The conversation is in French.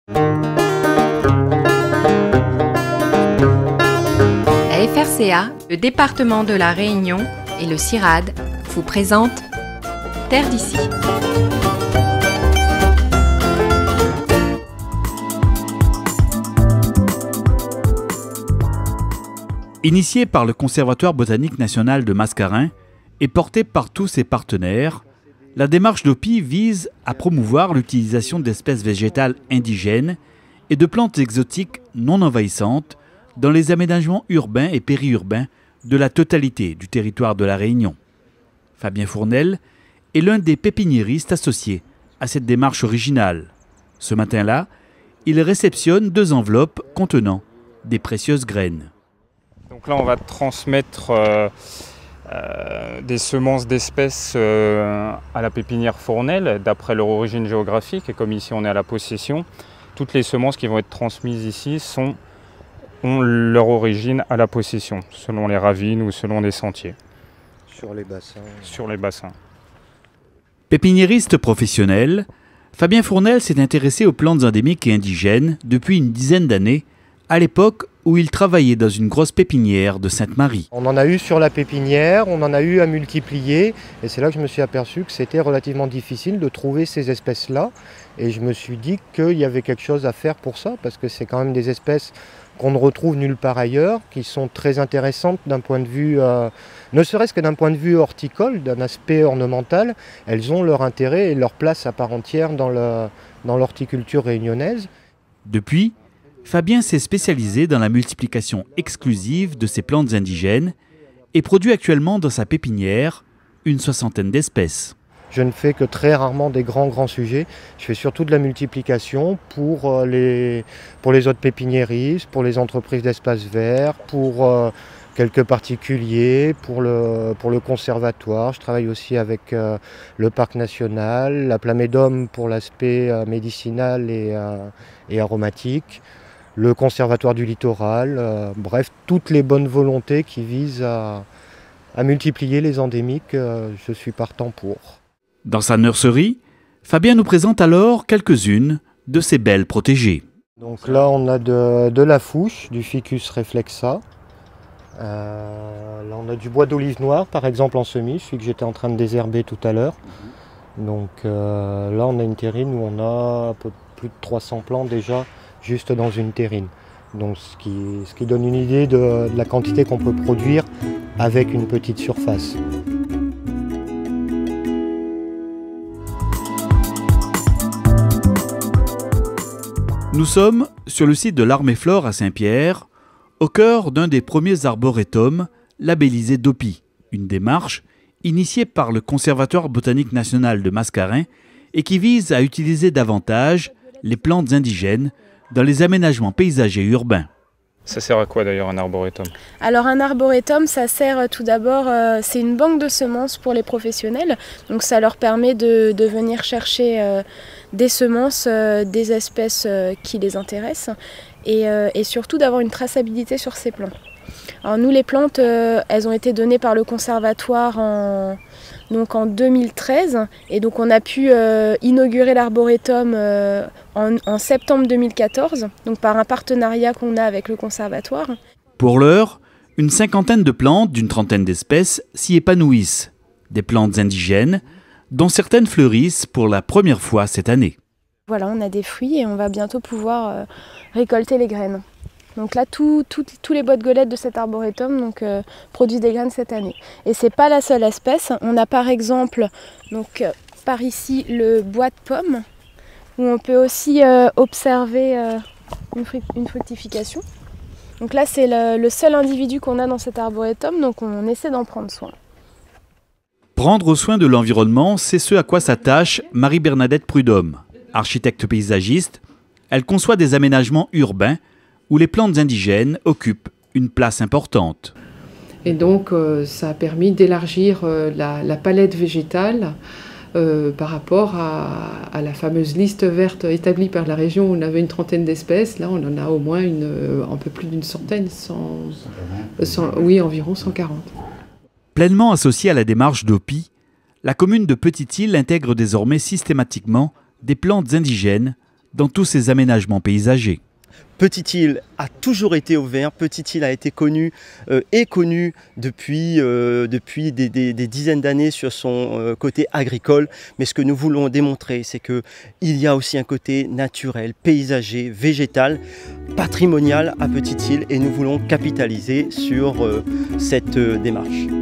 La FRCA, le département de la Réunion et le CIRAD vous présentent Terre d'ici. Initié par le Conservatoire botanique national de Mascarin et porté par tous ses partenaires, la démarche d'OPI vise à promouvoir l'utilisation d'espèces végétales indigènes et de plantes exotiques non envahissantes dans les aménagements urbains et périurbains de la totalité du territoire de la Réunion. Fabien Fournel est l'un des pépiniéristes associés à cette démarche originale. Ce matin-là, il réceptionne 2 enveloppes contenant des précieuses graines. Donc là, on va transmettre des semences d'espèces à la pépinière Fournel, d'après leur origine géographique. Et comme ici, on est à la possession, toutes les semences qui vont être transmises ici ont leur origine à la possession, selon les ravines ou selon les sentiers. Sur les bassins. Sur les bassins. Pépiniériste professionnel, Fabien Fournel s'est intéressé aux plantes endémiques et indigènes depuis une dizaine d'années, à l'époque où il travaillait dans une grosse pépinière de Sainte-Marie. On en a eu sur la pépinière, on en a eu à multiplier, et c'est là que je me suis aperçu que c'était relativement difficile de trouver ces espèces-là. Et je me suis dit qu'il y avait quelque chose à faire pour ça, parce que c'est quand même des espèces qu'on ne retrouve nulle part ailleurs, qui sont très intéressantes d'un point de vue, ne serait-ce que d'un point de vue horticole, d'un aspect ornemental. Elles ont leur intérêt et leur place à part entière dans l'horticulture réunionnaise. Depuis, Fabien s'est spécialisé dans la multiplication exclusive de ces plantes indigènes et produit actuellement dans sa pépinière une 60aine d'espèces. Je ne fais que très rarement des grands sujets. Je fais surtout de la multiplication pour les autres pépiniéristes, pour les entreprises d'espaces verts, pour quelques particuliers, pour le conservatoire. Je travaille aussi avec le parc national, la Plamédome pour l'aspect médicinal et aromatique, le conservatoire du littoral, bref, toutes les bonnes volontés qui visent à multiplier les endémiques, je suis partant pour. Dans sa nurserie, Fabien nous présente alors quelques-unes de ces belles protégées. Donc là, on a de la fouche, du Ficus reflexa. Là, on a du bois d'olive noire, par exemple en semis, celui que j'étais en train de désherber tout à l'heure. Donc là, on a une terrine où on a un peu plus de 300 plants déjà, juste dans une terrine. Donc ce qui donne une idée de la quantité qu'on peut produire avec une petite surface. Nous sommes sur le site de l'Armée-Flore à Saint-Pierre, au cœur d'un des premiers arboretums labellisés d'OPI, une démarche initiée par le Conservatoire botanique national de Mascarin et qui vise à utiliser davantage les plantes indigènes dans les aménagements paysagers urbains. Ça sert à quoi d'ailleurs un arboretum? Alors un arboretum, ça sert tout d'abord, c'est une banque de semences pour les professionnels. Donc ça leur permet de venir chercher des semences, des espèces qui les intéressent et surtout d'avoir une traçabilité sur ces plants. Alors nous les plantes, elles ont été données par le conservatoire en 2013 et donc on a pu inaugurer l'arboretum en septembre 2014, donc par un partenariat qu'on a avec le conservatoire. Pour l'heure, une 50aine de plantes d'une 30aine d'espèces s'y épanouissent. Des plantes indigènes dont certaines fleurissent pour la première fois cette année. Voilà, on a des fruits et on va bientôt pouvoir récolter les graines. Donc là, tous les bois de golettes de cet arboretum produisent des graines cette année. Et ce n'est pas la seule espèce. On a par exemple, par ici, le bois de pomme, où on peut aussi observer une fructification. Donc là, c'est le seul individu qu'on a dans cet arboretum, donc on essaie d'en prendre soin. Prendre soin de l'environnement, c'est ce à quoi s'attache Marie-Bernadette Prudhomme. Architecte paysagiste, elle conçoit des aménagements urbains où les plantes indigènes occupent une place importante. Et donc ça a permis d'élargir la palette végétale par rapport à la fameuse liste verte établie par la région où on avait une 30aine d'espèces. Là on en a au moins un peu plus d'une centaine, environ 140. Pleinement associée à la démarche d'OPI, la commune de Petite-Île intègre désormais systématiquement des plantes indigènes dans tous ces aménagements paysagers. Petite-Île a toujours été au vert, Petite-Île a été connue et connue depuis des dizaines d'années sur son côté agricole. Mais ce que nous voulons démontrer, c'est qu'il y a aussi un côté naturel, paysager, végétal, patrimonial à Petite-Île et nous voulons capitaliser sur cette démarche.